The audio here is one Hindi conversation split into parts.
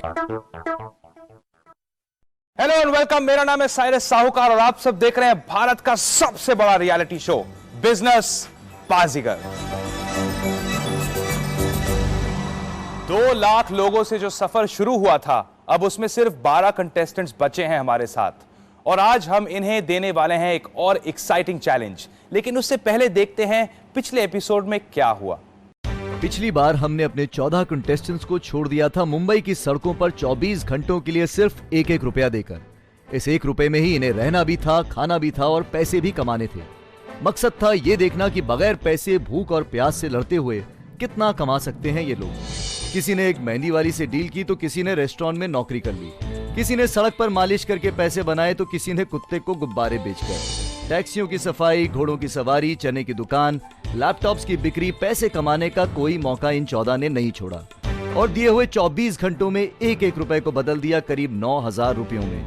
हेलो एंड वेलकम, मेरा नाम है साइरस साहूकार और आप सब देख रहे हैं भारत का सबसे बड़ा रियलिटी शो बिजनेस बाजीगर। 2 लाख लोगों से जो सफर शुरू हुआ था, अब उसमें सिर्फ 12 कंटेस्टेंट्स बचे हैं हमारे साथ और आज हम इन्हें देने वाले हैं एक और एक्साइटिंग चैलेंज। लेकिन उससे पहले देखते हैं पिछले एपिसोड में क्या हुआ। पिछली बार हमने अपने 14 कंटेस्टेंट्स को छोड़ दिया था मुंबई की सड़कों पर 24 घंटों के लिए सिर्फ 1-1 रुपया देकर। इस 1 रुपए में ही इन्हें रहना भी था, खाना भी था और पैसे भी कमाने थे। मकसद था ये देखना कि बगैर पैसे, भूख और प्यास से लड़ते हुए कितना कमा सकते हैं ये लोग। किसी ने एक मेहंदी वाली से डील की तो किसी ने रेस्टोरेंट में नौकरी कर ली, किसी ने सड़क पर मालिश करके पैसे बनाए तो किसी ने कुत्ते को गुब्बारे बेचकर। टैक्सियों की सफाई, घोड़ों की सवारी, चने की दुकान, लैपटॉप्स की बिक्री, पैसे कमाने का कोई मौका इन 14 ने नहीं छोड़ा और दिए हुए 24 घंटों में 1-1 रुपए को बदल दिया करीब 9,000 रुपयों में।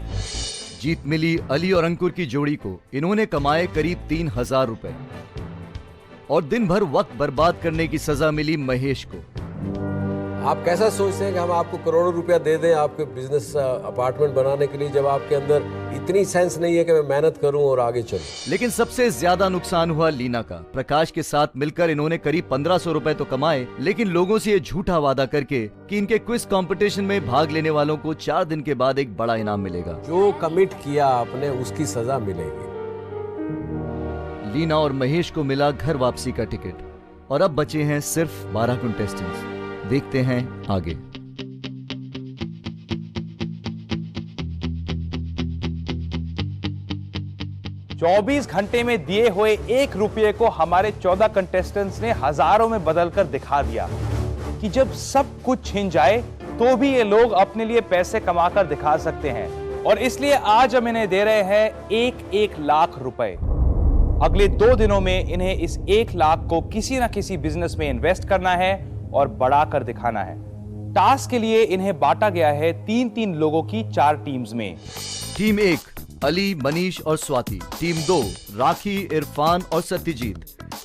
जीत मिली अली और अंकुर की जोड़ी को। इन्होंने कमाए करीब 3,000 रुपए और दिन भर वक्त बर्बाद करने की सजा मिली महेश को। आप कैसा सोचते हैं कि हम आपको करोड़ों रुपया दे दें आपके बिजनेस अपार्टमेंट बनाने के लिए, जब आपके अंदर इतनी सेंस नहीं है कि मैं मेहनत करूं और आगे चलूं। लेकिन सबसे ज्यादा नुकसान हुआ लीना का। प्रकाश के साथ मिलकर इन्होंने करीब 1,500 रुपए तो कमाए, लेकिन लोगों से ये झूठा वादा करके कि इनके क्विज कंपटीशन में भाग लेने वालों को 4 दिन के बाद एक बड़ा इनाम मिलेगा। जो कमिट किया आपने उसकी सजा मिलेगी। लीना और महेश को मिला घर वापसी का टिकट और अब बचे हैं सिर्फ 12 कंटेस्टेंट्स। देखते हैं आगे। चौबीस घंटे में दिए हुए 1 रुपये को हमारे 14 कंटेस्टेंट्स ने हजारों में बदलकर दिखा दिया कि जब सब कुछ छिन जाए तो भी ये लोग अपने लिए पैसे कमाकर दिखा सकते हैं। और इसलिए आज हम इन्हें दे रहे हैं 1-1 लाख रुपए। अगले 2 दिनों में इन्हें इस 1 लाख को किसी ना किसी बिजनेस में इन्वेस्ट करना है और बढ़ाकर दिखाना है। टास्क के लिए इन्हें बांटा गया है 3-3 लोगों की 4 टीम्स में। टीम 1 अली, मनीष और स्वाति। टीम 2 राखी, इरफान और सत्यजीत।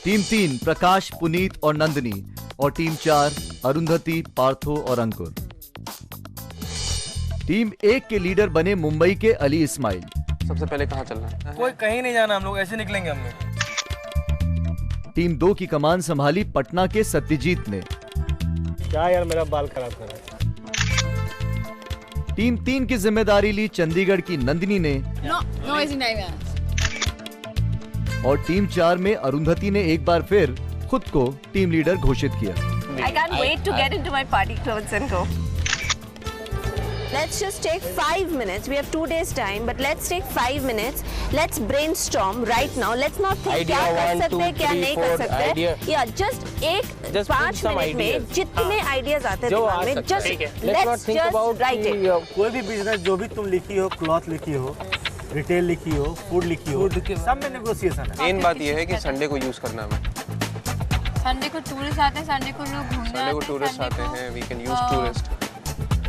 टीम 3 प्रकाश, पुनीत और नंदिनी। और टीम 4 अरुंधति, पार्थो और अंकुर। टीम 1 के लीडर बने मुंबई के अली इस्माइल। सबसे पहले कहाँ चलना है? कोई कहीं नहीं जाना, हम लोग ऐसे निकलेंगे हम लोग। टीम 2 की कमान संभाली पटना के सत्यजीत ने। क्या यार, मेरा बाल खराब कर रहा है। टीम 3 की जिम्मेदारी ली चंडीगढ़ की नंदिनी ने। और टीम 4 में अरुंधति ने एक बार फिर खुद को टीम लीडर घोषित किया। I can't wait to get into my party clothes and go. Let's just take 5 minutes. We have 2 days time, but let's take 5 minutes. Let's brainstorm right now. Let's not think क्या कर सकते हैं, क्या नहीं कर सकते। Yeah, just 5 मिनट में जितने आइडियाज आते हैं दिमाग में, just let's just write it. कोई भी बिजनेस जो भी तुम लिखी हो, क्लॉथ लिखी हो, रिटेल लिखी हो, फूड लिखी हो, सब में नेगोशिएशन है। मेन बात यह है कि संडे को यूज करना है। संडे को टूरिस्ट आते हैं, संडे को लोग घूमने संडे को टूरिस्ट आते हैं, वी कैन यूज टूरिस्ट।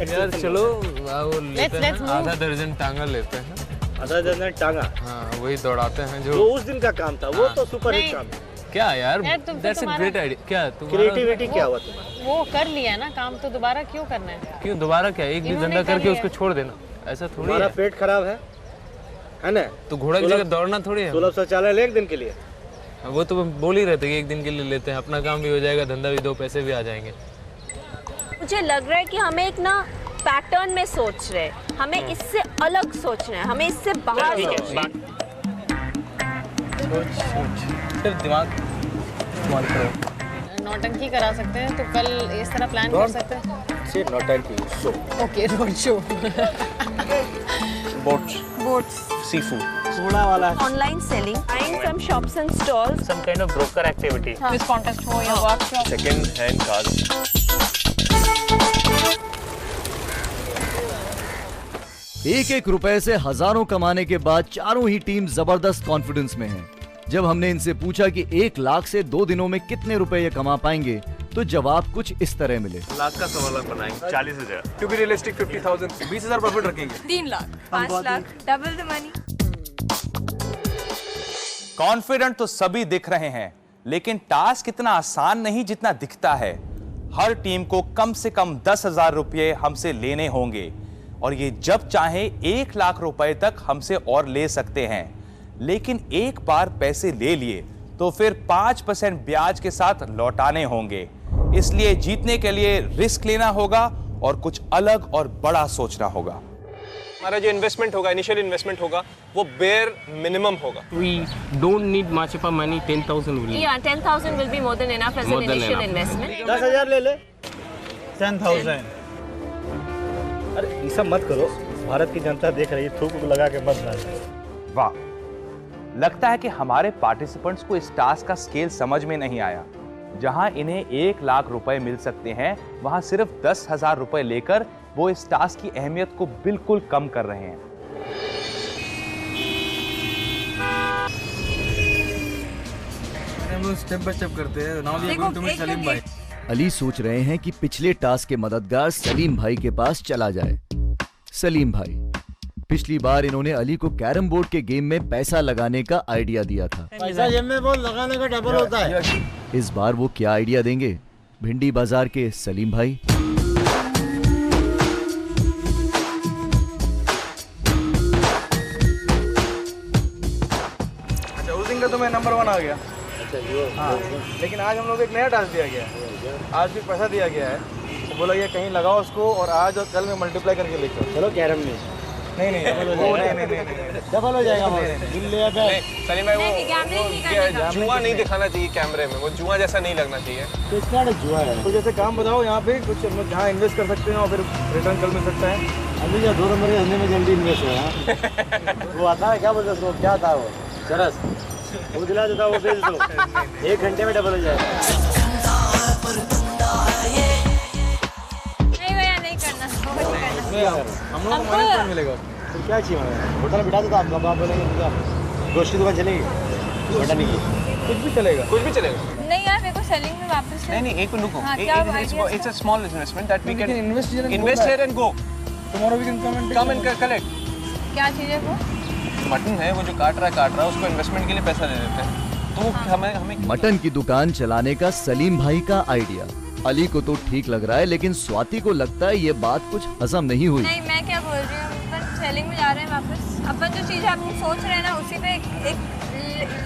यार चलो वो लेते हैं, आधा दर्जन टांगा लेते हैं। आधा दर्जन टांगा? हाँ, वही दौड़ाते हैं जो उस दिन का काम था। वो तो सुपर हिट काम है। क्या यार, दैट्स अ ग्रेट आइडिया। क्या क्रिएटिविटी क्या हुआ तुम्हारा? वो कर लिया ना काम, तो दोबारा क्यों करना है? क्यों दोबारा? क्या एक भी धंधा करके उसको छोड़ देना, ऐसा थोड़ी है। पेट खराब है ना? तो घोड़ा की जगह दौड़ना थोड़ी है। 16 शौचालय ले 1 दिन के लिए। वो तो बोल ही रहे थे कि 1 दिन के लिए लेते हैं, अपना काम भी हो जाएगा, धंधा भी, 2 पैसे भी आ जाएंगे। मुझे लग रहा है कि हमें एक ना पैटर्न में सोच रहे हैं, हमें इससे अलग सोचना है, हमें इससे बाहर सोचना है। सिर्फ दिमाग करो। नौटंकी करा सकते हैं, तो कल इस तरह प्लान कर सकते हैं। सिर्फ नौटंकी show. Okay, road show. Boats, sea food, सोना वाला, online selling, buying from shops and stalls, some kind of broker activity, quiz contest हो या वर्कशॉप, सेकंड हैंड कार्स। एक रुपए से हजारों कमाने के बाद चारों ही टीम जबरदस्त कॉन्फिडेंस में हैं। जब हमने इनसे पूछा कि 1 लाख से 2 दिनों में कितने रुपए ये कमा पाएंगे, तो जवाब कुछ इस तरह मिले। लाख का 1.25 लाख बनाएंगे। 40,000। टू बी रियलिस्टिक 50,000, 20,000 प्रॉफिट रखेंगे। 3 lakh, 5 lakh, double the money. Confident तो सभी दिख रहे हैं, लेकिन टास्क इतना आसान नहीं जितना दिखता है। हर टीम को कम से कम 10,000 रुपये हमसे लेने होंगे और ये जब चाहे 1 लाख रुपए तक हमसे और ले सकते हैं। लेकिन एक बार पैसे ले लिए तो फिर 5% ब्याज के साथ लौटाने होंगे। इसलिए जीतने के लिए रिस्क लेना होगा और कुछ अलग और बड़ा सोचना होगा। हमारा जो इन्वेस्टमेंट होगा, इनिशियल इन्वेस्टमेंट होगा, वो बेयर मिनिमम होगा। We don't need much of money. 10,000 will. Yeah, 10,000 will be more than enough as an initial investment. 10,000 ले ले 10,000। अरे ये सब मत करो, भारत की जनता देख रही है, थूक लगा के मत डालो। वाह, लगता है कि हमारे पार्टिसिपेंट्स को इस टास्क का स्केल समझ में नहीं आया। जहां इन्हें 1 लाख रुपए मिल सकते हैं, वहां सिर्फ 10,000 रुपए लेकर वो इस टास्क की अहमियत को बिल्कुल कम कर रहे हैं। स्टेप बाय स्टेप करते हैं। Now we are going to meet Salim bhai. Ali सोच रहे हैं कि पिछले टास्क के मददगार सलीम भाई के पास चला जाए। सलीम भाई, पिछली बार इन्होंने अली को कैरम बोर्ड के गेम में पैसा लगाने का आइडिया दिया था। पैसा जेब में बोल लगाने का डबल होता है। इस बार वो क्या आइडिया देंगे भिंडी बाजार के सलीम भाई? अच्छा, उस दिन का तो मैं नंबर 1 आ गया। हाँ, लेकिन आज हम लोग एक नया टास्क दिया गया है। आज भी पैसा दिया गया है, तो बोला गया कहीं लगाओ उसको और आज और कल में मल्टीप्लाई करके लेकर चलो कैरम में नहीं डबल हो जाएगा। सलीम भाई, वो जुआ नहीं दिखाना चाहिए कैमरे में, वो जुआ जैसा नहीं लगना चाहिए। तो इसका जुआ है। तो जैसे काम बताओ यहाँ पे कुछ जहाँ इन्वेस्ट कर सकते हैं और फिर रिटर्न कल मिल सकता है। अभी या 2 नंबर के धंधे में जल्दी इन्वेस्ट है। वो आता है, क्या बोलते हैं, क्या था वो चरस, वो दिला देता, वो बेच दो, 1 घंटे में डबल हो जाएगा। नहीं भैया, नहीं करना। हम लोग को मनी पॉइंट मिलेगा। तो क्या चाहिए, होटल बिठा देता आपका, आप बोलेंगे गोश्त की दुकान चलेगी, होटल नहीं की, कुछ भी चलेगा, कुछ भी चलेगा। नहीं यार, मेरे को सेलिंग में वापस से नहीं, एक रुको। हाँ, क्या It's a small investment that we can invest here and go. Tomorrow we can come and collect. क्या चीज़ है वो? मटन है, वो जो काट रहा है, उसको इन्वेस्टमेंट के लिए पैसा दे देते हैं। तो हमें मटन की दुकान चलाने का सलीम भाई का आइडिया अली को तो ठीक लग रहा है, लेकिन स्वाति को लगता है ये बात कुछ हजम नहीं हुई। नहीं, मैं क्या बोल रही हूँ, अपन सेलिंग में जा रहे हैं वापस। अपन जो चीज़ अपन सोच रहे हैं ना, उसी पे एक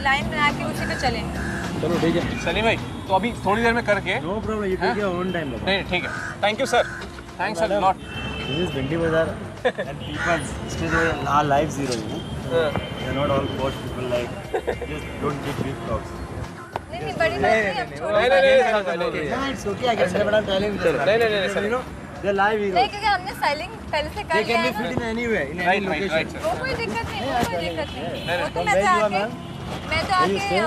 लाइन बना के उसी पे चलें। चलो ठीक है सलीम भाई, तो अभी थोड़ी देर में करके। No problem, you take your own time. नहीं, ठीक है, thank you sir, thanks a lot. This is Bhindi Bazaar and people stay our live zero, you know, they are not all post people like just don't give big talks. नहीं, बड़ी बात नहीं, अब छोड़ो। नहीं, it's okay, I can say बड़ा टैलेंट। नहीं सर, दे लाइव हीरो, नहीं, क्योंकि हमने सेलिंग पहले से कर दे लिया कैन बी है fit in anyway, in any right location. Sir. वो कोई दिक्कत नहीं, वो कोई दिक्कत नहीं। वो तो मैं जो है मैं तो आके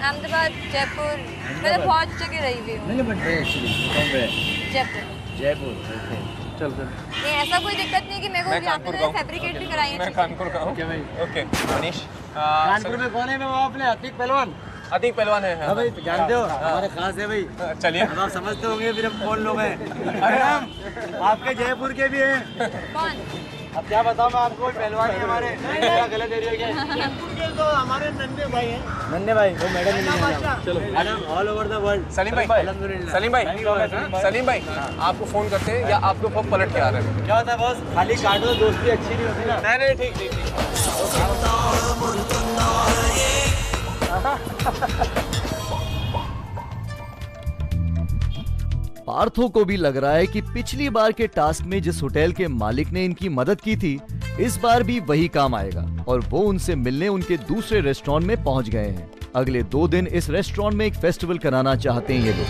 अहमदाबाद, जयपुर, मैं तो बहुत जगह रही हुई हूँ। नहीं, but actually from where? Jaipur. Jaipur, okay. चल नहीं, ऐसा कोई दिक्कत नहीं कि मेरे को यहाँ पे फैब्रिकेट भी कराई है मैं चीज़ें। कानपुर का हूँ। ओके भाई। ओके मनीष, कानपुर में कौन है? मैं वो अपने अतीक पहलवान। अतीक पहलवान है। हाँ भाई, जानते हो, हमारे खास है भाई। चलिए, अब आप समझते होंगे फिर हम कौन लोग हैं। अरे हम आपके जयपुर के भी हैं। कौन? अब क्या बताऊं मैं आपको, पहलवान है हमारे। क्या गलत एरिया क्या है? जयपुर के तो हमारे नन्हे भाई हैं। नन्हे भाई, वो मैडम मिल जाएंगे। चलो madam, all over the world. Salim भाई, सलीम भाई, आपको फोन करते हैं या आपके ऊपर पलट के आ रहे हैं? क्या होता है बॉस, खाली काटो तो दोस्ती अच्छी नहीं होती ना। नहीं, ठीक। पार्थो को भी लग रहा है कि पिछली बार के टास्क में जिस होटल के मालिक ने इनकी मदद की थी, इस बार भी वही काम आएगा और वो उनसे मिलने उनके दूसरे रेस्टोरेंट में पहुंच गए हैं। अगले 2 दिन इस रेस्टोरेंट में एक फेस्टिवल कराना चाहते हैं ये लोग।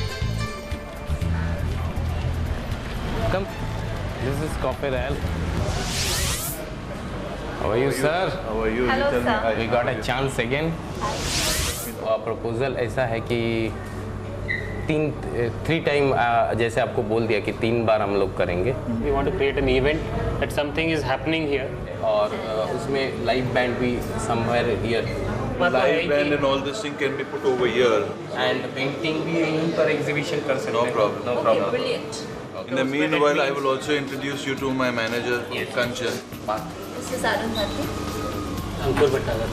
Come. This is Coffee Royal. How are you, sir? How are you? Hello, You tell me. sir. We got a chance again. Proposal ऐसा है कि 3 टाइम जैसे आपको बोल दिया कि 3 बार हम लोग करेंगे। We want to create an event that something is happening here. और उसमें लाइव बैंड भी somewhere here. Live band and all this thing can be put over here. And painting भी यहीं पर एग्जीबिशन कर सकते No हैं। problem. No problem. Brilliant. In the meanwhile, I will also introduce you to my manager, Kanchan. This is Arun Bhatti. Ankur Bhatnagar.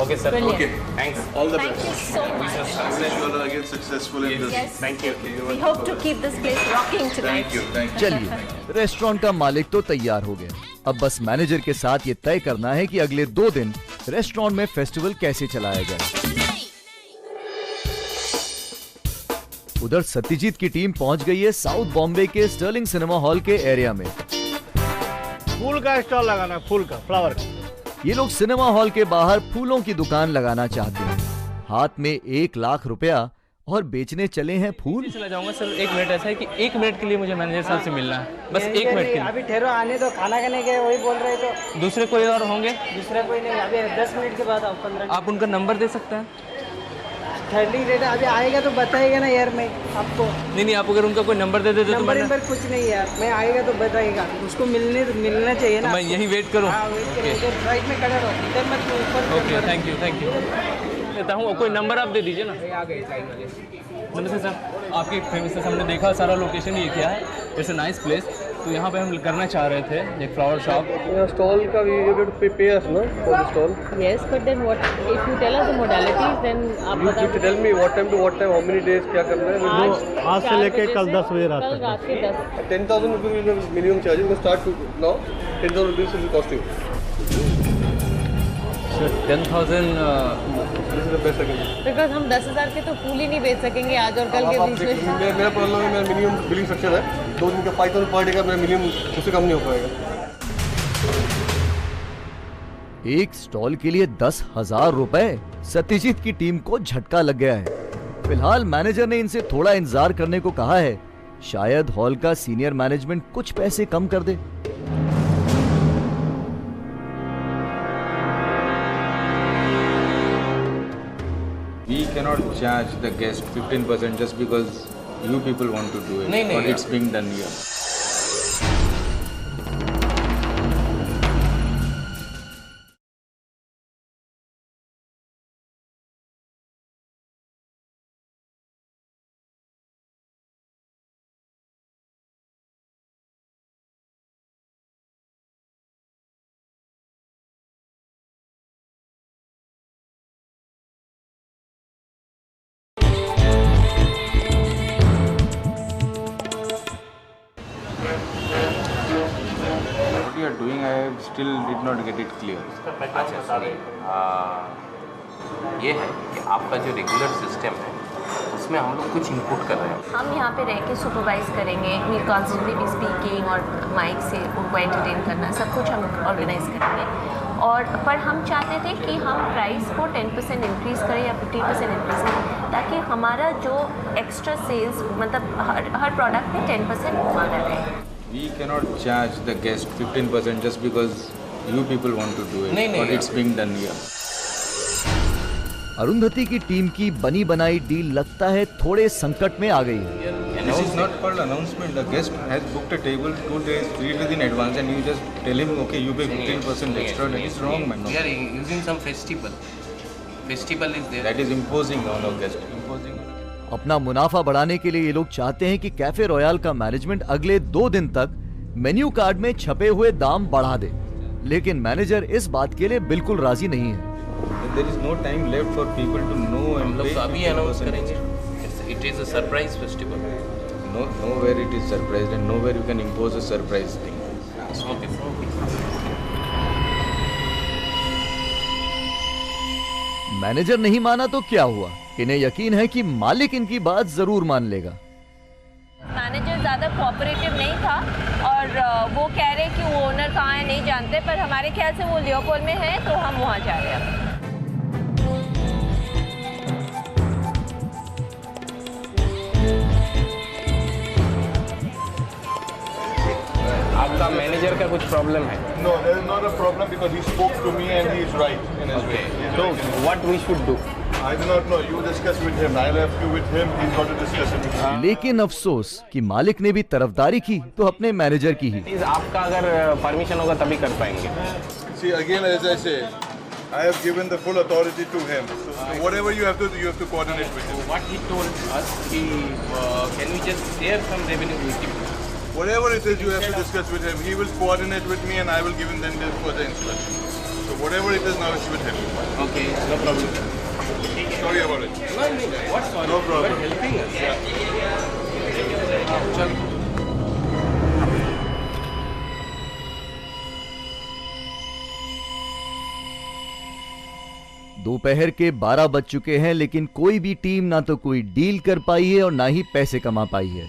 Okay, sir. Brilliant. Okay. Thanks. All the Thank best. you so much. I wish you all are again successful in this. Yes. Thank you. We hope to keep this place rocking tonight. Thank you. Thank you. चलिए, रेस्टोरेंट का मालिक तो तैयार हो गया, अब बस मैनेजर के साथ ये तय करना है कि अगले 2 दिन रेस्टोरेंट में फेस्टिवल कैसे चलाया जाए। उधर सत्यजीत की टीम पहुंच गई है साउथ बॉम्बे के स्टर्लिंग सिनेमा हॉल के एरिया में। फूल का स्टॉल लगाना, फूल का, फ्लावर का। ये लोग सिनेमा हॉल के बाहर फूलों की दुकान लगाना चाहते हैं। हाथ में 1 लाख रुपया और बेचने चले हैं फूल। चला जाऊंगा सर, 1 मिनट ऐसा है कि 1 मिनट के लिए मुझे मैनेजर साहब से मिलना है, बस 1 मिनट के लिए। अभी ठहरो, आने तो खाना खाने के वही बोल रहे तो। दूसरे कोई और होंगे? दूसरा कोई नहीं, अभी 10 मिनट के बाद आओ, 15। आप उनका नंबर दे सकते हैं? ठंडी रेट अभी आएगा तो बताएगा ना यार, मैं आपको। नहीं, आप अगर उनका कोई नंबर दे देते तो नंबर कुछ नहीं यार, मैं आएगा तो बताएगा, उसको मिलना चाहिए ना। मैं यहीं वेट करूँ? राइट में खड़ा रहो, इधर मत ऊपर। ओके, थैंक यू देता हूँ। कोई नंबर आप दे दीजिए ना। नमस्ते सर, आपकी फेमस हमने देखा, सारा लोकेशन ये किया है, इट्स अ नाइस प्लेस, तो यहाँ पे हम करना चाह रहे थे एक फ्लावर शॉप। स्टॉल का भी you have to pay us, no, for the stall? Yes, but then what if you tell us the modalities, then आप बता। You tell me what time to what time, how many days, क्या करना है? आज से लेके कल 10 बजे रात कल रात के 10। 10,000 rupees will be minimum charge. You can start to now. 10,000 rupees will cost you. 10,000 This is the best I can do. Because हम 10,000 के तो फूल ही नहीं बेच सकेंगे आज और कल के बीच में। मेरा प्रॉब्लम है, मेरा मिनिमम बिलिंग स्ट्रक्चर है, 2 दिन का 5,000 पर डे का मेरा मिनिमम, उससे कम नहीं हो पाएगा। एक स्टॉल के लिए 10,000 रुपए। सत्यजीत की टीम को झटका लग गया है। फिलहाल मैनेजर ने इनसे थोड़ा इंतजार करने को कहा है, शायद हॉल का सीनियर मैनेजमेंट कुछ पैसे कम कर दे। We cannot charge the guest 15% just because you people want to do it. नहीं, but it's being done here. What you are doing, I still did not get it clear. अच्छा सुनिए, ये है कि आपका जो रेगुलर सिस्टम है उसमें हम लोग कुछ इनपुट कर रहे हैं। हम यहाँ पे रह के सुपरवाइज करेंगे, वी कॉन्स्टेंटली बी स्पीकिंग और माइक से उनको एंटरटेन करना, सब कुछ हम ऑर्गेनाइज करेंगे। और पर हम चाहते थे कि हम प्राइस को 10% इंक्रीज़ करें या 15% इंक्रीज़ करें, ताकि हमारा जो एक्स्ट्रा सेल्स, मतलब हर प्रोडक्ट में 10% हमारा रहे। We cannot charge the guest 15% just because you people want to do it. नहीं, but it's being done here. Arundhati की टीम की बनी बनाई डील लगता है थोड़े संकट में आ गई है। This is not called announcement. The guest has booked a table 2 days, 3 days in advance, and you just tell him, okay, you pay 15% extra. That is wrong, man. We are using some festival. Festival is there. That is imposing on our guest. Imposing. अपना मुनाफा बढ़ाने के लिए ये लोग चाहते हैं कि कैफे रॉयल का मैनेजमेंट अगले 2 दिन तक मेन्यू कार्ड में छपे हुए दाम बढ़ा दे, लेकिन मैनेजर इस बात के लिए बिल्कुल राजी नहीं है। There is no time left for people to know and हम लोग pay अभी अनाउंस करेंगे। It is a surprise festival. Nowhere it is surprised, and nowhere you can impose a surprise thing. Okay. Manager नहीं माना तो क्या हुआ, इन्हें यकीन है कि मालिक इनकी बात जरूर मान लेगा। मैनेजर ज़्यादा कोऑपरेटिव नहीं था और वो कह रहे कि वो ओनर कहाँ है नहीं जानते, पर हमारे ख्याल से वो लियोपोल में है, तो हम वहाँ जा रहे हैं। आपका मैनेजर का कुछ प्रॉब्लम है? No, there is not a problem because he spoke to me and he is right in his way. So what we should do? I do not know. You discuss with him. I left you with him. He's got to discuss it with you. लेकिन अफसोस कि मालिक ने भी तरफदारी की तो अपने मैनेजर की ही। आपका अगर परमिशन होगा तभी कर पाएंगे। See, again, as I say, I have given the full authority to him. So whatever you have to do, you have to coordinate with him. What he told us, can we just share some revenue with him? Whatever it is, you have to discuss with him. He will coordinate with me, and I will give him then the further instructions. So So whatever it is now, she will help you. Okay, no problem. Sorry about it. What's sorry? No problem. You are helping us. Chalo. दोपहर के 12 बज चुके हैं, लेकिन कोई भी टीम ना तो कोई डील कर पाई है और ना ही पैसे कमा पाई है।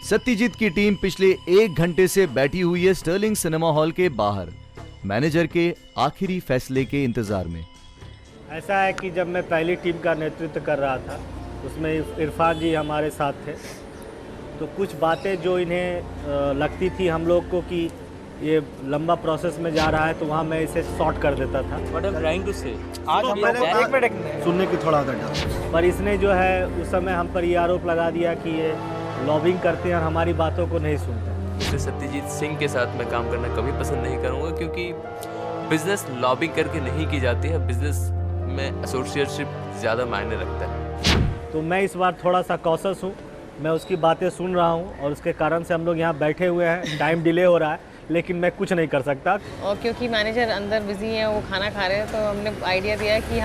सत्यजीत की टीम पिछले 1 घंटे से बैठी हुई है स्टर्लिंग सिनेमा हॉल के बाहर, मैनेजर के आखिरी फैसले के इंतजार में। ऐसा है कि जब मैं पहली टीम का नेतृत्व कर रहा था, उसमें इरफान जी हमारे साथ थे, तो कुछ बातें जो इन्हें लगती थी हम लोग को कि ये लंबा प्रोसेस में जा रहा है, तो वहाँ मैं इसे सॉर्ट कर देता था। What I'm trying to say. आज हम एक मिनट सुनने की थोड़ा पर इसने जो है उस समय हम पर ये आरोप लगा दिया कि ये लॉबिंग करते हैं और हमारी बातों को नहीं सुनते। मिस्टर सत्यजीत सिंह के साथ मैं काम करना कभी पसंद नहीं करूँगा, क्योंकि बिजनेस लॉबिंग करके नहीं की जाती है, बिजनेस में एसोसिएटशिप ज़्यादा मायने रखता है। तो मैं इस बार थोड़ा सा कॉशस हूँ, मैं उसकी बातें सुन रहा हूँ और उसके कारण से हम लोग यहाँ बैठे हुए हैं। टाइम डिले हो रहा है, लेकिन मैं कुछ नहीं कर सकता। और क्योंकि मैनेजर अंदर बिजी हैं, वो खाना खा रहे हैं, तो हमने आइडिया दिया है कि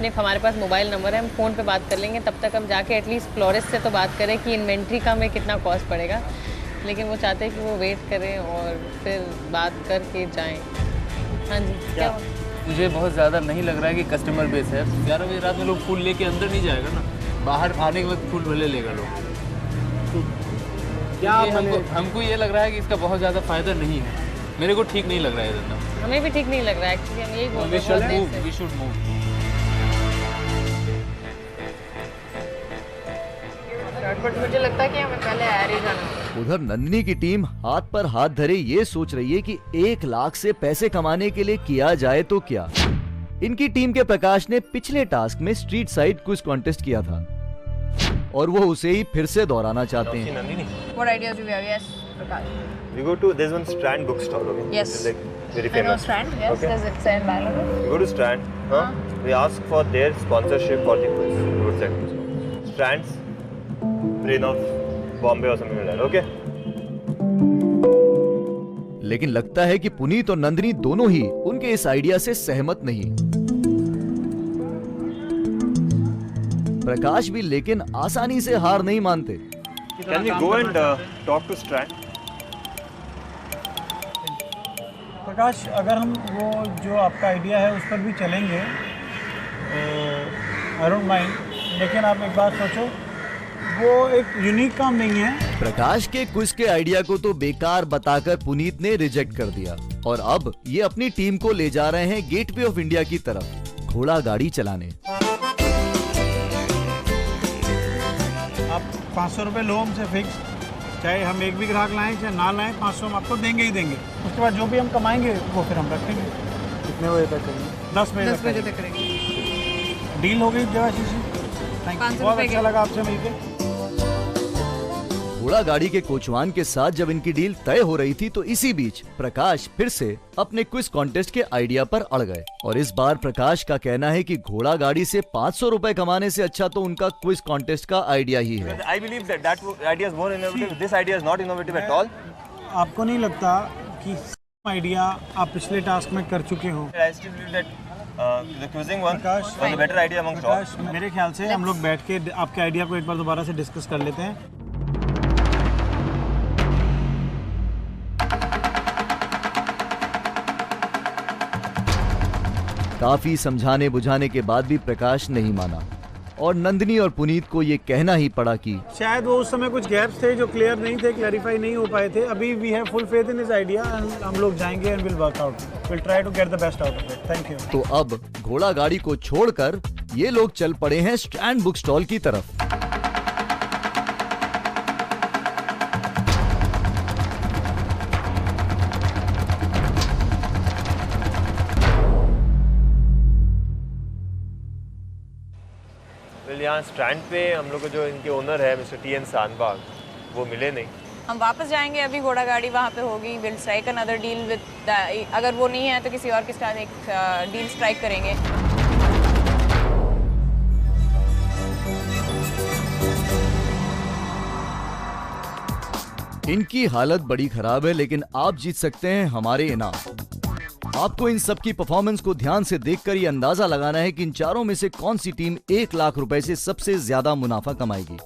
हमारे पास मोबाइल नंबर है, हम फ़ोन पे बात कर लेंगे। तब तक हम जाके एटलीस्ट फ्लोरिस्ट से तो बात करें कि इन्वेंट्री का हमें कितना कॉस्ट पड़ेगा, लेकिन वो चाहते हैं कि वो वेट करें और फिर बात करके जाएँ। हाँ जी, क्या मुझे बहुत ज़्यादा नहीं लग रहा है कि कस्टमर बेस है। 11 बजे रात में लोग फूल लेके अंदर नहीं जाएगा ना, बाहर आने के वक्त फूल भले लेगा लोग। क्या हमको ये लग रहा है कि इसका बहुत ज़्यादा फ़ायदा नहीं है। मेरे को ठीक नहीं लग रहा है ये धंधा। हमें भी ठीक नहीं लग रहा है एक्चुअली, हम यही बोल रहे हैं वी शुड मूव। बट मुझे लगता है कि हमें पहले एरी जाना। उधर नंदिनी की टीम हाथ पर हाथ धरे ये सोच रही है कि 1 लाख से पैसे कमाने के लिए किया जाए तो क्या। इनकी टीम के प्रकाश ने पिछले टास्क में स्ट्रीट साइड क्विज कॉन्टेस्ट किया था और वो उसे ही फिर से दोहराना चाहते हैं। What ideas do we have? Yes, Prakash. We go to there's one Strand bookstore, okay? Yes. It's like very I know famous. Strand. Yes, Okay. does it say in Bangalore? We go to Strand, we ask for their sponsorship for the quiz, roadside quiz. Strand's brain of Bombay or something like that, okay? लेकिन लगता है कि पुनीत और नंदिनी दोनों ही उनके इस आइडिया से सहमत नहीं। प्रकाश भी लेकिन आसानी से हार नहीं मानते। Can we go and talk to Strand? प्रकाश, अगर हम वो जो आपका आइडिया है उस पर भी चलेंगे, आई डोंट माइंड, लेकिन आप एक बात सोचो, वो एक यूनिक काम नहीं है। प्रकाश के क्विज के आइडिया को तो बेकार बताकर पुनीत ने रिजेक्ट कर दिया और अब ये अपनी टीम को ले जा रहे हैं गेटवे ऑफ इंडिया की तरफ घोड़ा गाड़ी चलाने। आप 500 रुपये लो हमसे फिक्स, चाहे हम एक भी ग्राहक लाएं चाहे ना लाएं, 500 हम आपको देंगे ही देंगे। उसके बाद जो भी हम कमाएंगे वो फिर हम रखेंगे। कितने बजे तक करेंगे? 10 बजे तक करेंगे। डील हो गई देवाशीष जी, थैंक यू, बहुत अच्छा लगा आपसे मिलकर। घोड़ा गाड़ी के कोचवान के साथ जब इनकी डील तय हो रही थी तो इसी बीच प्रकाश फिर से अपने क्विज कॉन्टेस्ट के आइडिया पर अड़ गए और इस बार प्रकाश का कहना है कि घोड़ा गाड़ी से 500 रुपए कमाने से अच्छा तो उनका क्विज कॉन्टेस्ट का आइडिया ही है। I believe that idea is more innovative. This idea is not innovative at all. आपको नहीं लगता कि आइडिया आप पिछले टास्क में कर चुके हो? I still believe that the quizzing one was a better idea amongst all. मेरे ख्याल से हम लोग बैठ के आपके आइडिया को एक बार दोबारा से डिस्कस कर लेते हैं। काफी समझाने बुझाने के बाद भी प्रकाश नहीं माना और नंदिनी और पुनीत को ये कहना ही पड़ा कि शायद वो उस समय कुछ गैप्स थे जो क्लियर नहीं थे, क्लैरिफाई नहीं हो पाए थे। अभी we have full faith in his idea, हम लोग जाएंगे and will work out, will try to get the best out of it. Thank you. तो अब घोड़ा गाड़ी को छोड़कर ये लोग चल पड़े हैं स्ट्रैंड बुक स्टॉल की तरफ। यहाँ स्ट्रैंड पे हम लोग को जो इनके ओनर है मिस्टर TN शानबाग, वो मिले नहीं। हम वापस जाएंगे, अभी घोड़ा गाड़ी वहाँ पे होगी, will strike another deal with, अगर वो नहीं है तो किसी और के साथ एक डील स्ट्राइक करेंगे। इनकी हालत बड़ी खराब है, लेकिन आप जीत सकते हैं हमारे इनाम। आपको इन सब की परफॉर्मेंस को ध्यान से देखकर ये अंदाजा लगाना है कि इन चारों में से कौन सी टीम 1 लाख रुपए से सबसे ज्यादा मुनाफा कमाएगी।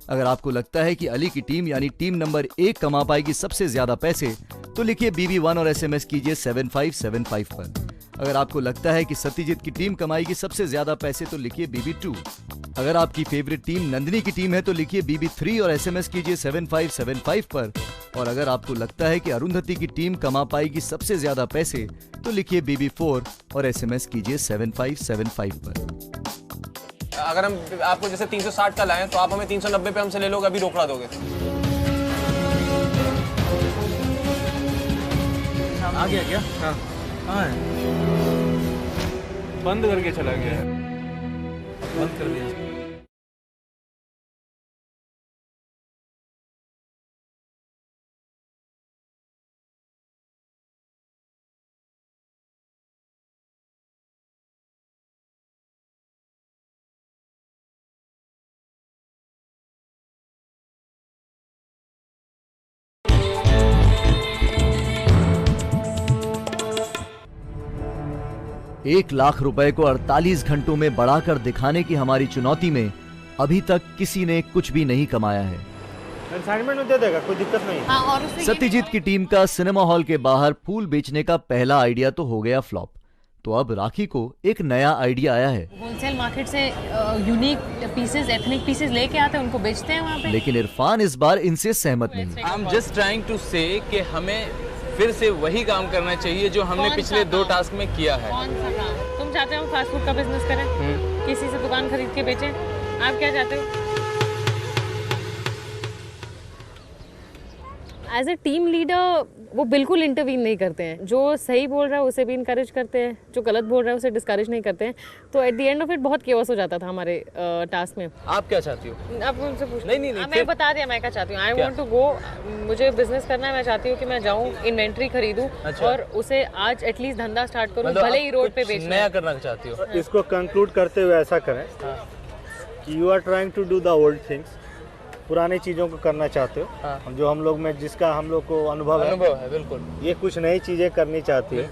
अगर आपको लगता है कि अली की टीम यानी टीम नंबर 1 कमा पाएगी सबसे ज्यादा पैसे, तो लिखिए BB1 और SMS कीजिए 7575 पर। अगर आपको लगता है कि सत्यजीत की टीम कमाएगी सबसे ज्यादा पैसे, तो लिखिए BB2। अगर आपकी फेवरेट टीम नंदिनी की टीम है तो लिखिए BB3 और SMS कीजिए 7575 पर। और अगर आपको लगता है कि अरुंधति की टीम कमा पाएगी सबसे ज्यादा पैसे, तो लिखिए BB4 और SMS कीजिए 7575 पर। अगर हम आपको जैसे 360 का लाएं तो आप हमें 390 पे हमसे ले लोगे, अभी रोकड़ा दोगे? आ गया क्या? हाँ हाँ है। बंद करके चला गया है। बंद कर दिया। एक लाख रुपए को 48 घंटों में बढ़ाकर दिखाने की हमारी चुनौती में अभी तक किसी ने कुछ भी नहीं कमाया है। असाइनमेंट में दे देगा, कोई दिक्कत नहीं। हाँ, और उससे सत्यजीत की टीम का सिनेमा हॉल के बाहर फूल बेचने का पहला आइडिया तो हो गया फ्लॉप, तो अब राखी को एक नया आइडिया आया है। होलसेल मार्केट से यूनिक पीसेस, एथनिक पीसेस लेके आते हैं, उनको बेचते हैं वहाँ पे। लेकिन इरफान इस बार इनसे सहमत नहीं। I am just trying to say कि हमें फिर से वही काम करना चाहिए जो हमने पिछले 2 टास्क में किया है। कौन सा काम? तुम चाहते हो फास्ट फूड का बिजनेस करें, किसी से दुकान खरीद के बेचें? आप क्या चाहते हो? एज ए टीम लीडर वो बिल्कुल इंटरवीन नहीं करते हैं। जो सही बोल रहा है उसे भी इनकरेज करते हैं, जो गलत बोल रहा है उसे डिस्करेज नहीं करते हैं। तो at the end of it बहुत केओस हो जाता था हमारे टास्क में। आप क्या चाहती हो? आप उनसे पूछ। नहीं, मैं बता दिया मैं क्या चाहती हूँ। आई वांट टू गो, मुझे बिजनेस करना है। मैं चाहती हूँ कि मैं जाऊँ, इन्वेंट्री खरीदूँ और उसे आज एटलीस्ट धंधा स्टार्ट करूँ, भले ही रोड पे बेचना। नया करना चाहती हो? इसको कंक्लूड करते हुए ऐसा करें कि you are trying to do the old things, पुरानी चीज़ों को करना चाहते हो। हाँ। जो हम लोग में जिसका हम लोग को अनुभव है बिल्कुल। ये कुछ नई चीज़ें करनी चाहती है।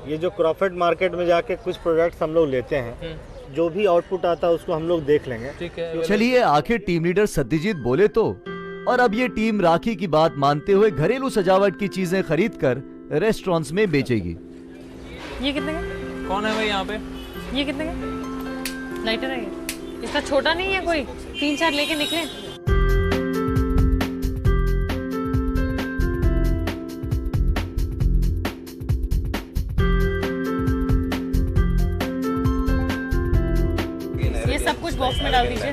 ये जो क्रॉफर्ड मार्केट में जाके कुछ प्रोडक्ट्स हम लोग लेते हैं, जो भी आउटपुट आता है उसको हम लोग देख लेंगे। ठीक है। चलिए, आखिर टीम लीडर सत्यजीत बोले तो, और अब ये टीम राखी की बात मानते हुए घरेलू सजावट की चीजें खरीद कर रेस्टोरेंट्स में बेचेगी। ये कितने का? कौन है भाई यहाँ पे? ये कितने का? लाइटर है ये? इसका छोटा नहीं है कोई? 3-4 लेके निकले। ये सब कुछ बॉक्स में डाल दीजिए।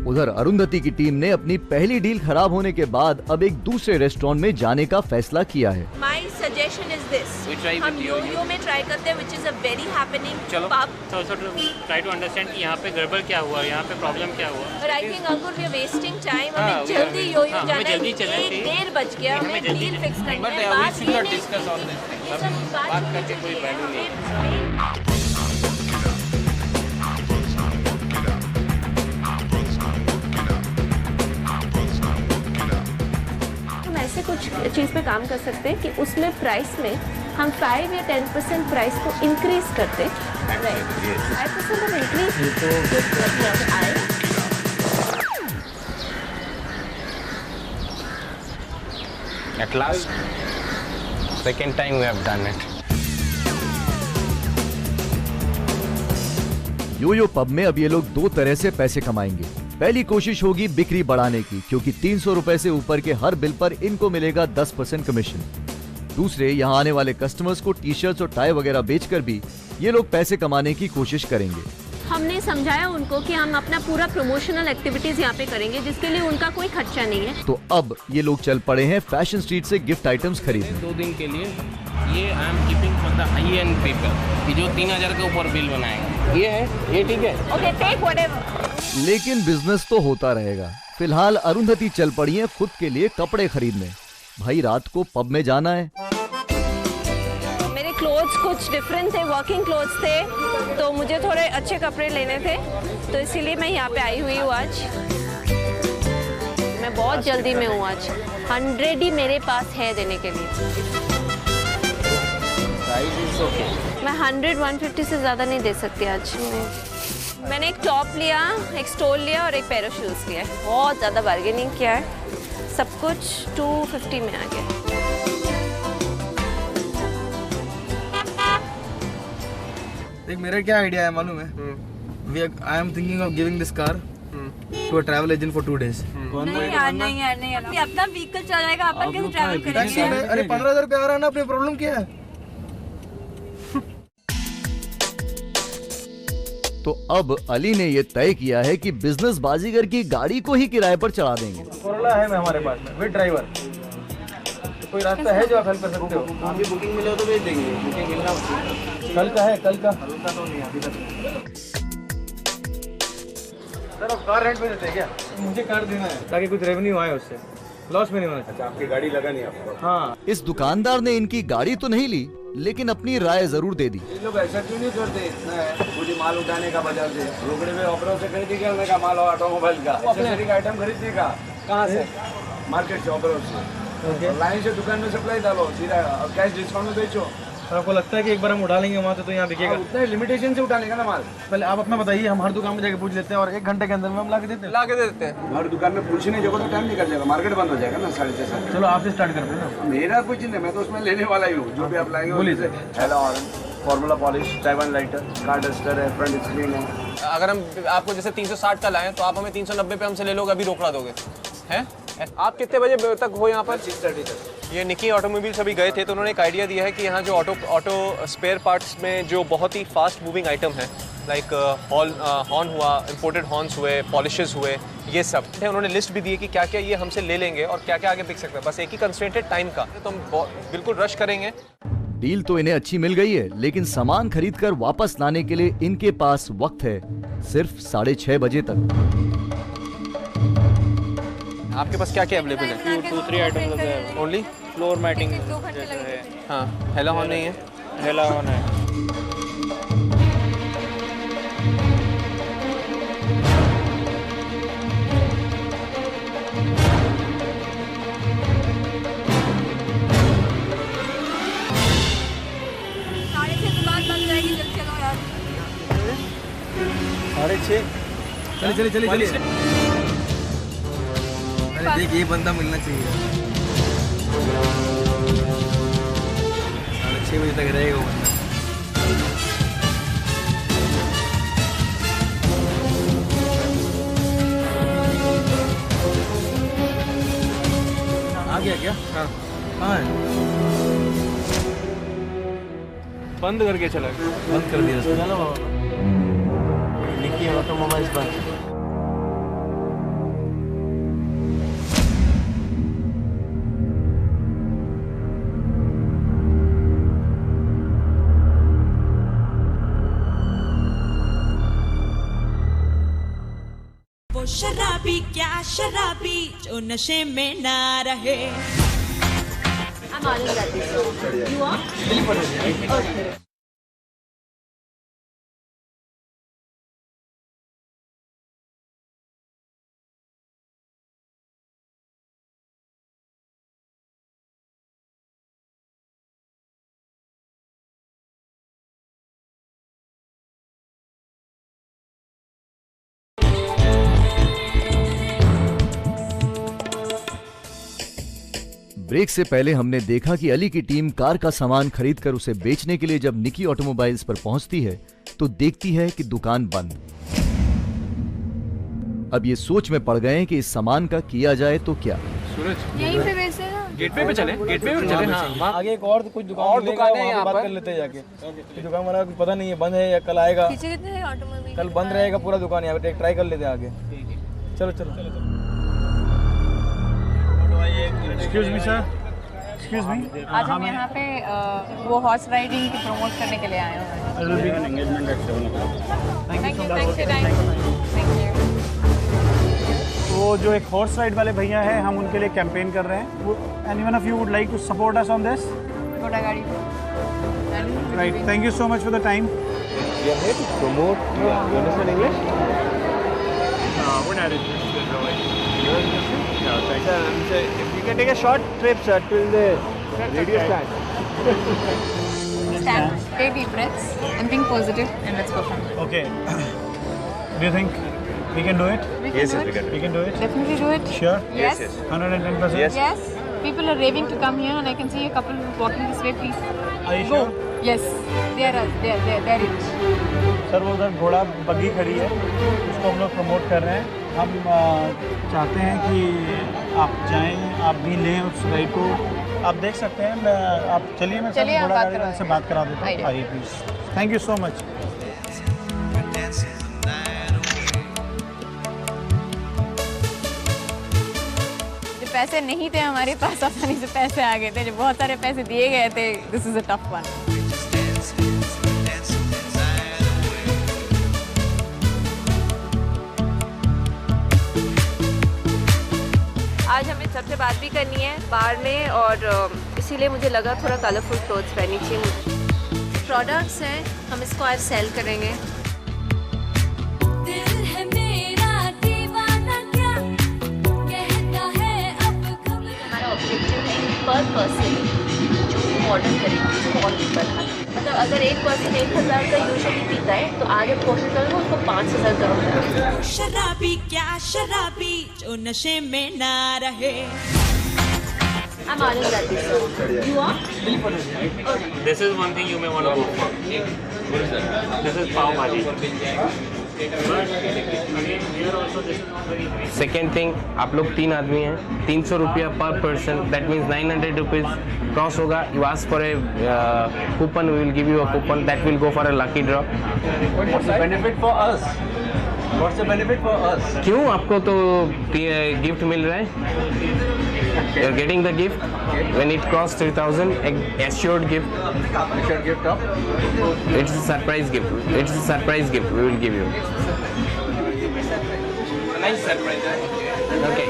उधर अरुंधति की टीम ने अपनी पहली डील खराब होने के बाद अब एक दूसरे रेस्टोरेंट में जाने का फैसला किया है। My suggestion is this. हम यो-यो में ट्राई करते हैं, which is a very happening pub. So try to understand कि यहाँ पे गड़बड़ क्या हुआ, यहाँ पे प्रॉब्लम क्या हुआ। But I think Ankur we are wasting time. हमें जल्दी यो-यो जाना है। जल्दी चलना चाहिए। 1 बज गया, हमें डील फिक्स करनी है। But we should not discuss all this. बात करके कोई वैल्यू नहीं। ऐसे कुछ चीज़ पे काम कर सकते हैं कि उसमें प्राइस में हम 5 या 10% प्राइस को इंक्रीज करते हैं। 5% हम इंक्रीज आए। At last, second time we have done it. Yo yo pub में अब ये लोग 2 तरह से पैसे कमाएंगे। पहली कोशिश होगी बिक्री बढ़ाने की, क्योंकि 300 रुपए से ऊपर के हर बिल पर इनको मिलेगा 10% कमीशन। दूसरे, यहाँ आने वाले कस्टमर्स को टी-शर्ट्स और टाई वगैरह बेचकर भी ये लोग पैसे कमाने की कोशिश करेंगे। हमने समझाया उनको कि हम अपना पूरा प्रमोशनल एक्टिविटीज यहाँ पे करेंगे, जिसके लिए उनका कोई खर्चा नहीं है। तो अब ये लोग चल पड़े हैं फैशन स्ट्रीट से गिफ्ट आइटम्स खरीदने। 2 दिन के लिए ये I am keeping for the high and people, कि जो 3000 के ऊपर बिल बनाएगा। ये है, ये ठीक है। Okay, take whatever. लेकिन बिजनेस तो होता रहेगा। फिलहाल अरुंधति चल पड़ी है खुद के लिए कपड़े खरीदने। भाई, रात को पब में जाना है। मेरे क्लोथ्स कुछ डिफरेंट थे, वर्किंग क्लोथ्स थे, तो मुझे थोड़े अच्छे कपड़े लेने थे, तो इसीलिए मैं यहाँ पे आई हुई हूँ आज। मैं बहुत जल्दी में हूँ आज। 100 ही मेरे पास है देने के लिए। Price is okay. मैं 100-150 से ज़्यादा नहीं दे सकती आज। मैंने एक टॉप लिया, एक स्टोल लिया और एक पेयर ऑफ शूज़ लिया है। बहुत ज़्यादा बार्गेनिंग किया है, सब कुछ 250 में आ गया। देख मेरा क्या आइडिया है मालूम है? I am thinking of giving this car to a travel agent for 2 days। नहीं यार, नहीं यार, नहीं यार। अपना व्हीकल चल जाएगा, अपन कैसे ट्रैवल करेंगे? अरे 15,000 रुपया आ रहा है ना, अपनी प्रॉब्लम क्या है? तो अब अली ने ये तय किया है कि बिजनेस बाजीगर की गाड़ी को ही किराए पर चढ़ा देंगे। कोरोला है हमारे पास में विद ड्राइवर। कोई रास्ता है जो आप हेल्प कर सकते हो? अभी बुकिंग मिले हो तो भेज देंगे। बुकिंग मिलना कल का है, कल का तो नहीं अभी तक। सर आप कार रेंट पे देते हैं क्या? मुझे कार देना है ताकि कुछ रेवेन्यू आए, उससे लॉस में नहीं होना चाहिए। आपकी गाड़ी लगा नहीं आपको? हाँ। इस दुकानदार ने इनकी गाड़ी तो नहीं ली, लेकिन अपनी राय जरूर दे दी। ये लोग ऐसा क्यों नहीं करते? इतना है मुझे माल उठाने का बाजार से, रोकड़े में ऑपरों से खरीदी करने का माल और ऑटोमोबाइल का एक्सेसरी का आइटम खरीदने का। कहाँ से? मार्केट से, ऑपरों से। लाइन से दुकान में सप्लाई डालो सीधा और कैश डिस्काउंट में बेचो। और आपको लगता है कि एक बार हम उठा लेंगे वहाँ से तो यहाँ बिकेगा? उतना लिमिटेशन से उठाने का ना माल। पहले आप अपना बताइए, हम हर दुकान में जाके पूछ लेते हैं और 1 घंटे के अंदर में हम ला के देते हैं। हर दुकान में पूछने जाओ तो टाइम निकल जाएगा, मार्केट बंद हो जाएगा ना 6:30। चलो आपसे स्टार्ट करते हैं ना। मेरा कुछ नहीं, मैं तो उसमें लेने वाला ही हूँ। जो भी आप लाएंगे बोलिए। Hello orange, formula polish, Taiwan lighter, car duster है, फ्रंट स्क्रीन है। अगर हम आपको जैसे 360 का लाएं तो आप हमें 390 पे हमसे ले लोगे, अभी रोकड़ा दोगे हैं? आप कितने बजे तक हो यहाँ पर? 6:30 तक। ये निकी ऑटोमोबाइल्स अभी गए थे तो उन्होंने एक आइडिया दिया है कि यहाँ जो ऑटो स्पेयर पार्ट्स में जो बहुत ही फास्ट मूविंग आइटम है, लाइक हॉर्न हुआ, इंपोर्टेड हॉर्न्स हुए, पॉलिशेस हुए, ये सब उन्होंने लिस्ट भी दी है कि क्या क्या ये हमसे ले लेंगे और क्या क्या आगे बिक सकता है। बस एक ही कंस्ट्रेंट है टाइम का, तो हम बिल्कुल रश करेंगे। डील तो इन्हें अच्छी मिल गई है, लेकिन सामान खरीदकर वापस लाने के लिए इनके पास वक्त है सिर्फ 6:30 बजे तक। आपके पास क्या क्या अवेलेबल है? 2-3 आइटम्स है। ओनली फ्लोर मैटिंग जैसे है। हाँ, हेला हॉर्न नहीं है? हेला हॉर्न है। चलिए। अरे देख ये बंदा मिलना चाहिए। 6:30 बजे तक रहेगा वो बंदा। आ गया क्या? हाँ। कहाँ है? बंद करके चला गया। बंद कर दिया उसने। निकी ऑटोमोबाइल्स बंद। वो शराबी क्या शराबी जो नशे में ना रहे। I'm ordering that dish. You are? Okay. Break से पहले हमने देखा कि अली की टीम कार का सामान खरीदकर उसे बेचने के लिए जब निकी ऑटोमोबाइल्स पर पहुंचती है तो देखती है कि दुकान बंद। अब ये सोच में पड़ गए हैं कि इस सामान का किया जाए तो क्या। सूरज यहीं पे बेचते ना, गेटवे पे चले, गेटवे पे चले। हाँ, आगे एक और कुछ दुकान है, यहाँ बात कर लेते हैं जाके। दुकान वाला कुछ पता नहीं है, बंद है या कल आएगा। पीछे कितने हैं ऑटोमोबाइल? कल बंद रहेगा पूरा दुकान, यहाँ पे ट्राई कर लेते हैं आगे। चलो। Excuse me sir, excuse me. आज हम यहाँ पे वो हॉर्स राइडिंग की प्रमोट करने के लिए आए हैं। वो जो एक हॉर्स राइड वाले भैया हैं, हम उनके लिए कैंपेन कर रहे हैं। Anyone of you would like to support us on this? घोड़ा गाड़ी। Right, thank you so much for the time. We are here to promote. You understand English? No, we're not interested really. You're interested? No, thank you. If you can take a short trip, sir, till the radio stand. Stand, take deep breaths, and think positive, and let's go from there. Okay. Do you think we can do it? Yes, we can. We can do it. Definitely do it. Sure. Yes. 110%. Yes. People are raving to come here, and I can see a couple walking this way. Please. Are you Go. sure? Yes. They're it. Sir वो उधर घोड़ा बग्गी खड़ी है, उसको हम लोग प्रमोट कर रहे हैं। हम चाहते हैं कि आप जाएं, आप भी लें उस राइड को। आप देख सकते हैं, आप चलिए, मैं चलिए, घोड़ा आप गाड़ी से बात करा देता हूँ। आइए please. Thank you so much. जो पैसे नहीं थे हमारे पास, आसानी से पैसे आ गए थे। जो बहुत सारे पैसे दिए गए थे, this is a tough one. आज हमें सबसे बात भी करनी है बार में, और इसीलिए मुझे लगा थोड़ा कलरफुल क्लोथ्स पहननी चाहिए मुझे। प्रोडक्ट्स हैं, हम इसको आज सेल करेंगे। हमारा ऑब्जेक्टिव है पर पर्सन जो ऑर्डर करेंगे उसको और भी बढ़ाना। मतलब अगर एक पर्सन 1000 का यूजुअली पीता है, तो आज हम कोशिश करेंगे उसको 5000 करोड़। शराबी क्या शराबी जो नशे में ना रहे। I'm all in that. You are? This is one thing you may want to go for. This is pav bhaji. But again, here also this is not very nice. Second thing, आप लोग 3 आदमी हैं, 300 रुपया पर person, that means 900 rupees cross होगा। You ask for a coupon, we will give you a coupon that will go for a lucky draw. What's the benefit for us? What's the benefit for us? क्यों? आपको तो गिफ्ट मिल रहा है। You are getting the gift when it costs 3000, assured gift. Assured gift of? It's a surprise gift. It's a surprise gift we will give you. Nice surprise. Okay.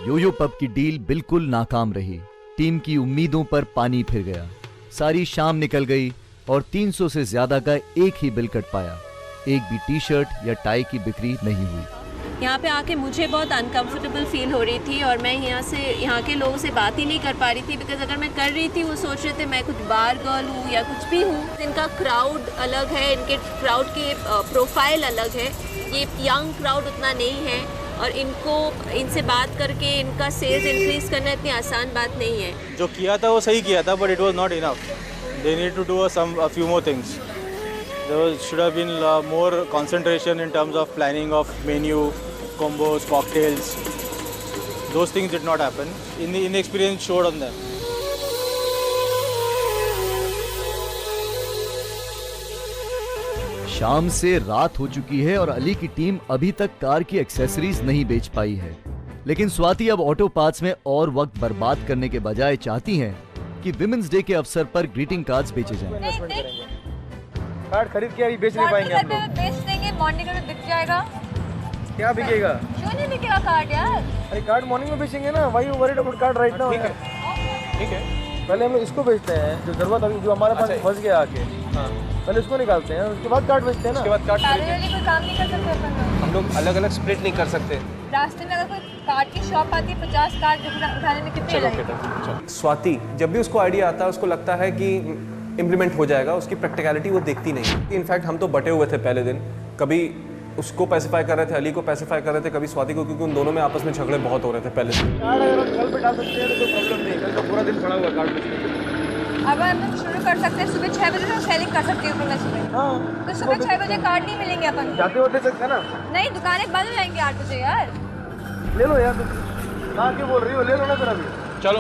Yoyo pub की डील बिल्कुल नाकाम रही। टीम की उम्मीदों पर पानी फिर गया। सारी शाम निकल गई और 300 से ज्यादा का एक ही बिल कट पाया। एक भी टी शर्ट या टाई की बिक्री नहीं हुई। यहाँ पे आके मुझे बहुत अनकंफर्टेबल फील हो रही थी, और मैं यहाँ के लोगों से बात ही नहीं कर पा रही थी। बिकॉज अगर मैं कर रही थी, वो सोच रहे थे मैं कुछ बार गर्ल हूँ या कुछ भी हूँ। इनका क्राउड अलग है, इनके क्राउड की प्रोफाइल अलग है। ये यंग क्राउड उतना नहीं है, और इनसे बात करके इनका सेल्स इंक्रीज करना इतनी आसान बात नहीं है। जो किया था वो सही किया था, but it was not enough. They need to do a few more things. There should have been more concentration in terms of planning of menu, combos, cocktails. Those things did not happen. Inexperience showed on them. शाम से रात हो चुकी है और अली की टीम अभी तक कार की एक्सेसरीज नहीं बेच पाई है। लेकिन स्वाति अब ऑटो पार्ट्स में और वक्त बर्बाद करने के बजाय चाहती हैं कि विमेंस डे के अवसर पर ग्रीटिंग कार्ड्स बेचे जाएं। कार्ड खरीद के अभी बेच नहीं पाएंगे हम लोग। बेच देंगे, मॉर्निंग में बिक जाएगा। क्या बिकेगा? क्यों नहीं बिकेगा कार्ड यार? अरे कार्ड मॉर्निंग में बेचेंगे ना। Why you worried about card right now? ठीक है। पहले हम इसको बेचते हैं, जो जरूरत अभी जो हमारे पास फंस गया आके। हाँ। पहले इसको निकालते हैं, उसके बाद कार्ड बेचते हैं ना। उसके बाद कार्ड कोई काम नहीं कर सकते अपन। हम लोग अलग अलग स्प्लिट नहीं कर सकते। रास्ते में अगर कोई कार्ड की शॉप आती है, 50 कार्ड उठाने में कितने लगेंगे? स्वाति, जब भी उसको आइडिया आता है, उसको लगता है कि इम्प्लीमेंट हो जाएगा, उसकी प्रैक्टिकलिटी वो देखती नहीं। इनफैक्ट हम तो बटे हुए थे पहले दिन। कभी उसको पैसिफाई कर रहे थे, अली को पैसिफाई कर रहे थे, कभी स्वाति को, क्योंकि उन दोनों में आपस में झगड़े बहुत हो रहे थे पहले दिन। कार्ड अगर कल पे डाल सकते हैं तो कोई प्रॉब्लम नहीं। कल तो पूरा दिन खड़ा हुआ कार्ड बेचने। अब हम शुरू कर सकते हैं, सुबह 6 बजे से सेलिंग कर सकते हैं मैं सुबह। हाँ। तो सुबह 6 बजे कार्ड नहीं मिलेंगे अपन। जाते होते सकते हैं ना। नहीं, दुकानें बंद हो जाएंगी 8 बजे यार। ले लो यार, कहाँ क्यों बोल रही हो? ले लो ना फिर अभी। चलो।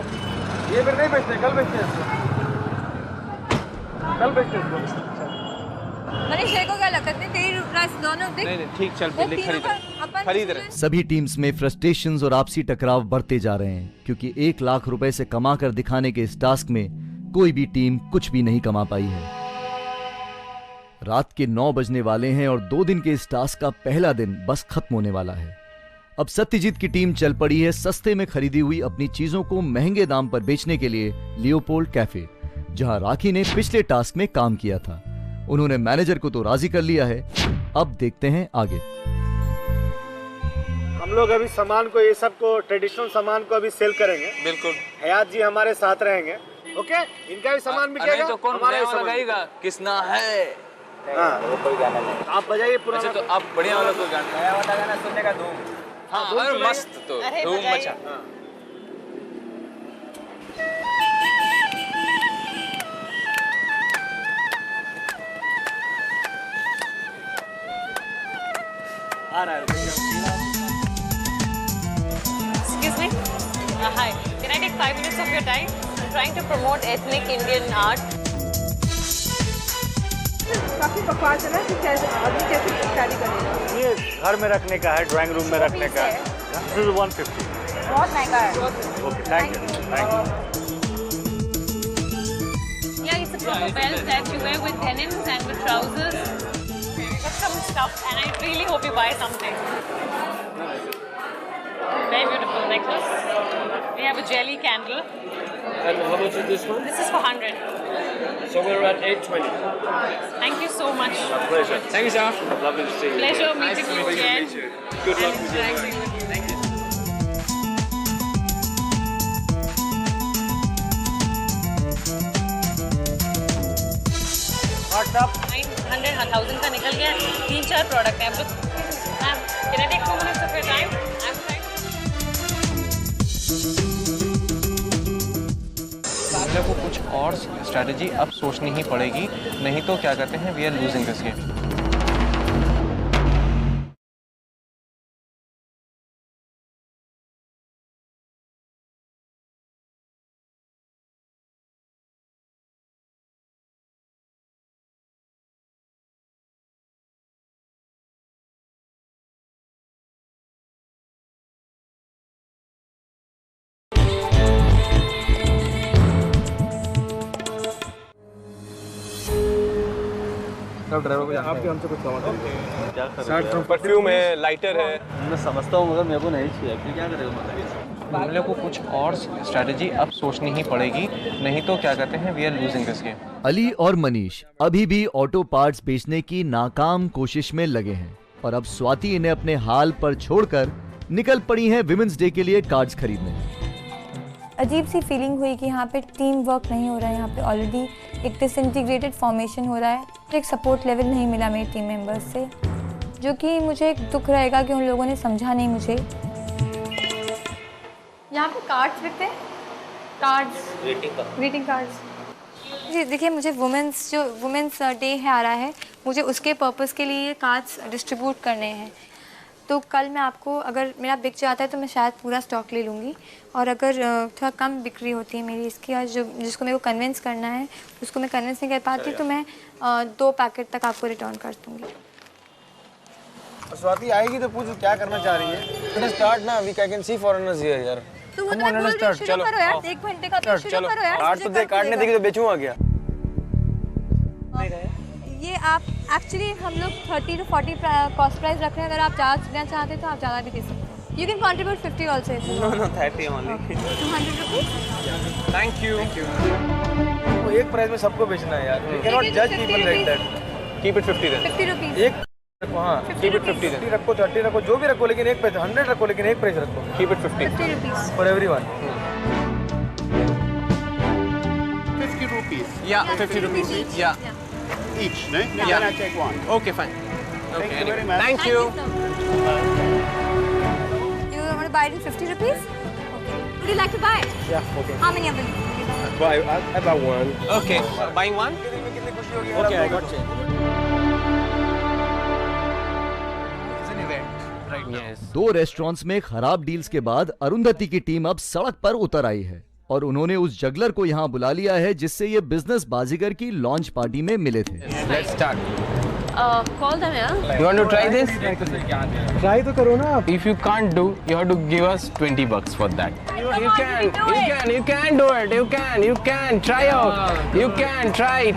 ये फिर नहीं बेचते, कल बेचते हैं। कल बेचते हैं। मनीष को क्या लगता है? तेरी प्राइस दोनों देख। नहीं ठीक, चल खरीद रहे। सभी टीम्स में फ्रस्ट्रेशंस और आपसी टकराव बढ़ते जा रहे हैं, क्योंकि 1 लाख रुपए से कमा कर दिखाने के इस टास्क में कोई भी टीम कुछ भी नहीं कमा पाई है। रात के 9 बजने वाले हैं और 2 दिन के इस टास्क का पहला दिन बस खत्म होने वाला है। अब सत्यजीत की टीम चल पड़ी है सस्ते में खरीदी हुई अपनी चीजों को महंगे दाम पर बेचने के लिए लियोपोल्ड कैफे, जहां राखी ने पिछले टास्क में काम किया था। उन्होंने मैनेजर को तो राजी कर लिया है, अब देखते हैं आगे। हम लोग अभी सामान को, ये सब को, ट्रेडिशनल सामान को अभी सेल करेंगे। बिल्कुल। हयात जी हमारे साथ रहेंगे। ओके, इनका भी सामान बिकेगा, तो कौन हमारा भी सामान लगाएगा? किसना है? हाँ, वो कोई गाना नहीं। आप बजाइए पुराना। अच्छा, तो आप बढ़िया वाला कोई गाना, नया वाला गाना सुनने का धूम। हाँ, धूम अरे सुनाइए। मस्त, तो धूम मचा। Excuse me? Hi. Can I take 5 minutes of your time? I'm trying to promote ethnic Indian art. काफी बकवास है ना कि कैसे अभी कैसे शादी करेगा? ये घर में रखने का है, ड्राइंग रूम में रखने का है। This is 150. बहुत महंगा है। Okay, thank you. Thank you. Yeah, it's a proper belt that you wear with denims and with trousers. Got some stuff, and I really hope you buy something. Very beautiful necklace. We have a jelly candle. And how much is this one? This is for 100. So we're at 820. Thank you so much. Pleasure. Thank you, sir. Lovely to see you. Pleasure meeting you again. Good luck with your Thank you. Thank you. WhatsApp 900, 1000 का निकल गया। 3-4 प्रोडक्ट हैं। Ma'am, can I take 2 minutes of your time? I'm trying. Bangla को कुछ और स्ट्रैटेजी अब सोचनी ही पड़ेगी, नहीं तो क्या कहते हैं, we are losing this game. Driver को आपके हमसे कुछ समझ क्या करें? परफ्यूम है, लाइटर है। मैं समझता हूँ मगर मेरे को नहीं चाहिए। फिर क्या करेगा मतलब? बांग्ला को कुछ और स्ट्रैटेजी अब सोचनी ही पड़ेगी, नहीं तो क्या कहते हैं, we are losing this game. Ali और मनीष अभी भी ऑटो पार्ट्स बेचने की नाकाम कोशिश में लगे हैं और अब स्वाति इन्हें अपने हाल पर छोड़कर निकल पड़ी हैं विमेंस डे के लिए कार्ड्स खरीदने। अजीब सी फीलिंग हुई कि यहाँ पे टीम वर्क नहीं हो रहा है। यहाँ पे ऑलरेडी एक डिसइंटीग्रेटेड फॉर्मेशन हो रहा है। एक सपोर्ट लेवल नहीं मिला मेरे टीम मेंबर्स से, जो कि मुझे एक दुख रहेगा कि उन लोगों ने समझा नहीं मुझे। यहाँ पे कार्ड्स बिकते हैं, कार्ड्स, ग्रीटिंग कार्ड्स। जी देखिए, मुझे वुमेंस डे है आ रहा है, मुझे उसके पर्पस के लिए कार्ड्स डिस्ट्रीब्यूट करने हैं। तो कल मैं आपको, अगर मेरा बिक जाता है तो मैं शायद पूरा स्टॉक ले लूँगी, और अगर थोड़ा कम बिक्री होती है मेरी इसकी, और जिसको मेरे को कन्विंस करना है उसको मैं कन्विंस नहीं कर पाती, तो मैं 2 पैकेट तक आपको रिटर्न कर दूँगी। स्वाति आएगी तो पूछ क्या करना चाह रही है। लेट्स स्टार्ट ना, we can see foreigners here यार। तो वो तो बोल रही, शुरू करो यार, 1 घंटे का तो शुरू करो यार। कार्ड तो दे, कार्ड नहीं देगी तो बेचूंगा क्या? ये आप एक्चुअली हम लोग 30 to 40 कॉस्ट प्राइस रख रहे हैं। अगर आप ज़्यादा देना चाहते हैं तो आप ज़्यादा भी दे सकते हैं। You can contribute 50 also. No 30 only. 200 rupees. Thank you. वो एक प्राइस में सबको बेचना है यार। यू कैन नॉट जज people like that. Keep it 50 then. 50 rupees. एक रखो, हाँ कीप इट 50 देन। 50 रखो, 30 रखो, जो भी रखो, लेकिन एक प्राइस 100 रखो, लेकिन एक प्राइस रखो। Keep it 50 rupees for everyone. 50 rupees. Yeah, 50 rupees each. Yeah. Each, no? Yeah. Then I take one. Okay, fine. Thank you anyway. very much. Thank you. You want to buy it in 50 rupees? Okay. Would you like to buy it? Yeah, okay. How many of them? I buy one. Okay, buying one? Okay, I got change. Yes. 2 restaurants में खराब डील्स के बाद अरुंधति की टीम अब सड़क पर उतर आई है और उन्होंने उस जगलर को यहाँ बुला लिया है जिससे ये बिजनेस बाजीगर की लॉन्च पार्टी में मिले थे। Let's start. Call them, yeah? You want to try this? Try तो करो ना। If you can't do, you have to give us $20 for that. You can do it. You can try out. You can try.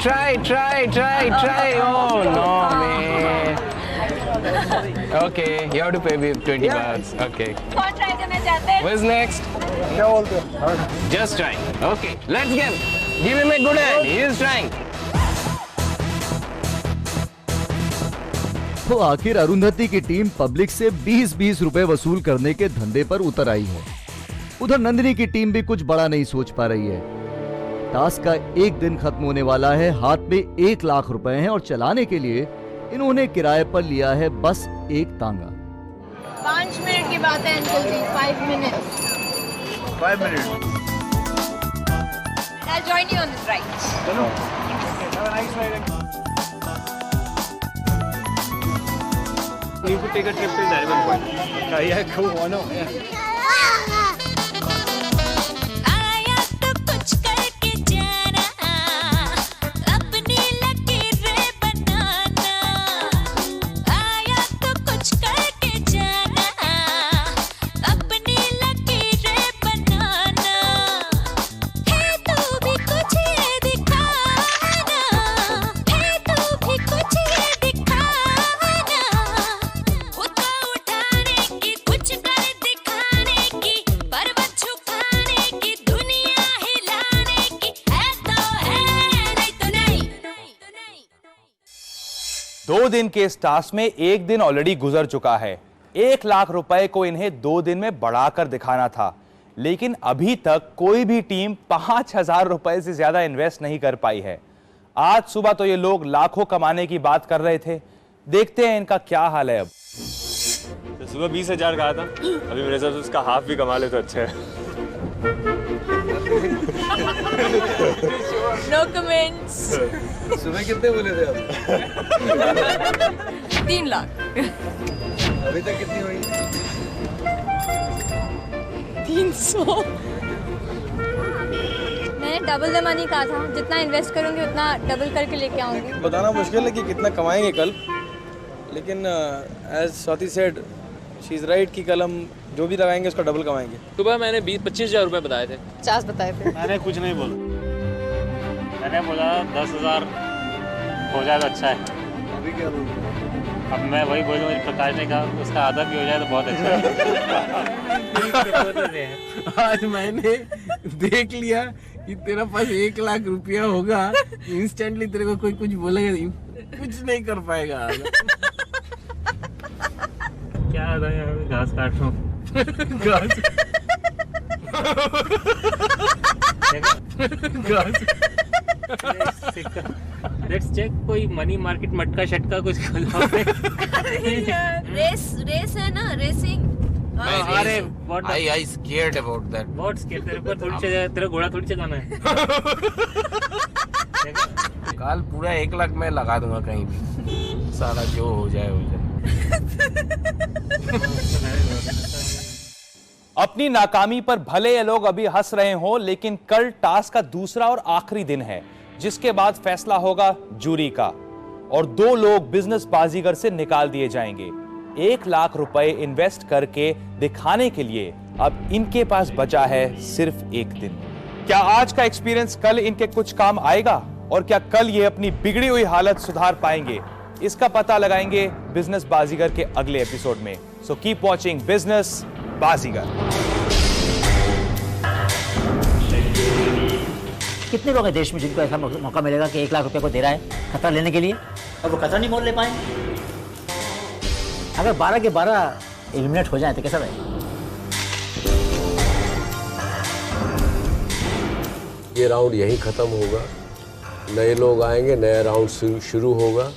Oh no, man. Okay, you have to pay me $20. Okay. कौन try करना चाहते हैं? Who's next? क्या बोलते हो? Just trying. Okay, let's get. Give him a good hand. He is trying. तो आखिर अरुंधति की टीम पब्लिक से 20-20 रुपए वसूल करने के धंधे पर उतर आई है। उधर नंदिनी की टीम भी कुछ बड़ा नहीं सोच पा रही है। टास्क का एक दिन खत्म होने वाला है, हाथ में 1 लाख रुपए हैं और चलाने के लिए इन्होंने किराए पर लिया है बस एक तांगा। 5 मिनट की बात है uncle ji, 5 minute. 5 minutes. I'll join you on this ride. चलो। Have a nice ride. You could take a trip to Nariman Point. Yeah, cool. Why not? Yeah. आया तो कुछ करके जाना, अपनी लकीरें बनाना। आया तो कुछ करके जाना, अपनी लकीरें बनाना। है तू भी कुछ ये दिखाना, है तू भी कुछ ये दिखाना। उठा उठाने की, कुछ कर दिखाने की, पर्वत झुकाने की, दुनिया हिलाने की। है तो है, नहीं तो नहीं। 2 दिन के इस टास्क में 1 दिन ऑलरेडी गुजर चुका है। 1 लाख रुपए को इन्हें 2 दिन में बढ़ाकर दिखाना था, लेकिन अभी तक कोई भी टीम 5,000 रुपए से ज्यादा इन्वेस्ट नहीं कर पाई है। आज सुबह तो ये लोग लाखों कमाने की बात कर रहे थे, देखते हैं इनका क्या हाल है अब। तो सुबह 20,000 कहा था, अभी मेरे हिसाब से उसका हाफ भी कमा ले तो अच्छा है। No comments. सुबह कितने बोले थे आप? 3 लाख। अभी तक कितनी हुई? 300। मैंने डबल द मनी कहा था, जितना इन्वेस्ट करूंगी उतना डबल करके लेके आऊंगी। बताना मुश्किल है कि कितना कमाएंगे कल, लेकिन as Swati said she is right कि कल हम जो भी लगाएंगे उसका डबल कमाएंगे। सुबह मैंने 20-25 हज़ार रुपए बताए थे। 50 बताए थे। मैंने कुछ नहीं बोला। मैंने बोला 10,000 हो जाए तो अच्छा है। अभी क्या बोल? अब मैं वही बोलूँ, प्रकाश ने कहा उसका आधा भी हो जाए तो बहुत अच्छा है। आज मैंने देख लिया कि तेरा पास 1 लाख रुपया होगा, इंस्टेंटली तेरे को कोई कुछ बोलेगा नहीं, कुछ नहीं कर पाएगा। क्या आधा है, घास काट रहा हूँ। लेट्स चेक कोई मनी मार्केट मटका शटका कुछ रेस है ना, रेसिंग। अरे what I scared about that. What scale, तेरे ऊपर थोड़ी चढ़ा, तेरा घोड़ा थोड़ी चलाना है। कल पूरा 1 लाख मैं लगा दूंगा कहीं भी, सारा जो हो जाए हो जाए। अपनी नाकामी पर भले ये लोग अभी हंस रहे हो, लेकिन कल टास्क का दूसरा और आखिरी दिन है, जिसके बाद फैसला होगा जूरी का और 2 लोग बिजनेस बाजीगर से निकाल दिए जाएंगे। 1 लाख रुपए इन्वेस्ट करके दिखाने के लिए अब इनके पास बचा है सिर्फ 1 दिन। क्या आज का एक्सपीरियंस कल इनके कुछ काम आएगा और क्या कल ये अपनी बिगड़ी हुई हालत सुधार पाएंगे? इसका पता लगाएंगे बिजनेस बाजीगर के अगले एपिसोड में। सो कीप वॉचिंग बिजनेस बाजीगर। कितने लोग हैं देश में जिनको ऐसा मौका मिलेगा कि 1 लाख रुपए को दे रहा है खतरा लेने के लिए और वो खतरा नहीं मोल ले पाए? अगर 12 के 12 एलिमिनेट हो जाए तो कैसा रहेगा? ये राउंड यहीं खत्म होगा, नए लोग आएंगे, नया राउंड शुरू होगा।